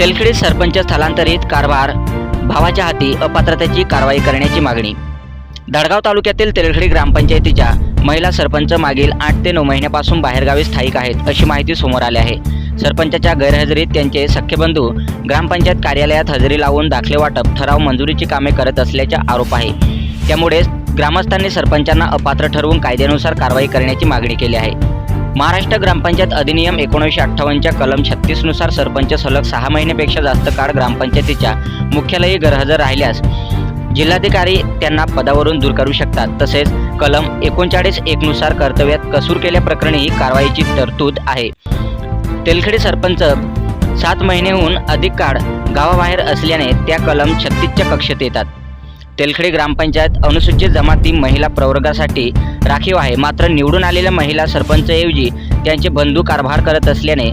तेलखेडी सरपंच स्थलांतरित कारभार भावाच्या हाती, अपात्रतेची कारवाई करण्याची मागणी। धडगाव तालुक्यातील तेलखेडी ग्रामपंचायतीच्या महिला सरपंच मागील 8 ते 9 महिन्यापासून बाहेरगावी स्थायिक आहेत अशी माहिती समोर आली आहे। सरपंचाच्या गैरहजेरीत त्यांचे सख्खे बंधू ग्रामपंचायत कार्यालयात हजेरी लावून दाखले वाटप, ठराव मंजुरीची कामे करत असल्याचा आरोप आहे। त्यामुळे ग्रामस्थांनी सरपंचांना अपात्र ठरवून कायद्यानुसार कारवाई करण्याची मागणी केली आहे। महाराष्ट्र ग्रामपंचायत अधिनियम 1958च्या कलम 36 नुसार सरपंच सलग 6 महिन्यापेक्षा जास्त काळ ग्रामपंचायतीच्या मुख्यालयी गैरहजर राहिल्यास जिल्हाधिकारी त्यांना पदावरून दूर करू शकतात। तसेच कलम 39(1) नुसार कर्तव्यात कसूर केल्याप्रकरणी ही कारवाईची तरतूद आहे। तेलखेडी सरपंच 7 महिन्याहून अधिक काळ गावाबाहेर असल्याने त्या कलम 36च्या कक्षेत येतात। तेलखेडी ग्रामपंचायत अनुसूचित जमाती महिला प्रवर्गासाठी राखीव आहे, मात्र निवडून आलेल्या महिला सरपंचऐवजी त्यांचे बंधू कारभार करत असल्याने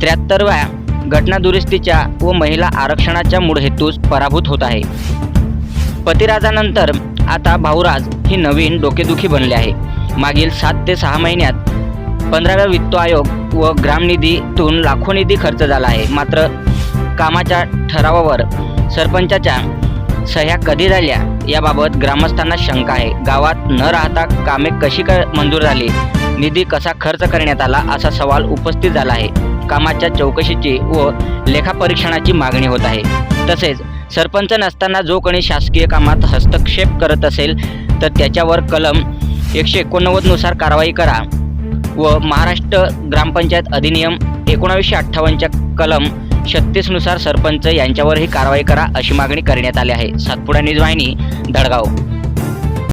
73व्या घटनादुरुस्तीच्या व महिला आरक्षणाच्या मूळ हेतूस पराभूत होत आहे। पतिराजानंतर आता भाऊराज ही नवीन डोकेदुखी बनले आहे। मागील 7 ते 6 महिन्यात 15व्या वित्त आयोग व ग्रामनिधीतून लाखो निधी खर्च झाला आहे, मात्र कामाच्या ठरावावर सरपंचाच्या सह्या कधी झाल्या याबाबत ग्रामस्थांना शंका आहे। गावात न राहता कामे कशी मंजूर झाली, निधी कसा खर्च करण्यात आला असा सवाल उपस्थित झाला आहे। कामाच्या चौकशीची व लेखापरीक्षणाची मागणी होत आहे। तसेच सरपंच नसताना जो कोणी शासकीय कामात हस्तक्षेप करत असेल तर त्याच्यावर कलम 189 नुसार कारवाई करा व महाराष्ट्र ग्रामपंचायत अधिनियम 1958च्या कलम 36 नुसार सरपंच यांच्यावरही कारवाई करा अशी मागणी करण्यात आली आहे। सातपुडा न्यूज वाहिनी, धडगाव।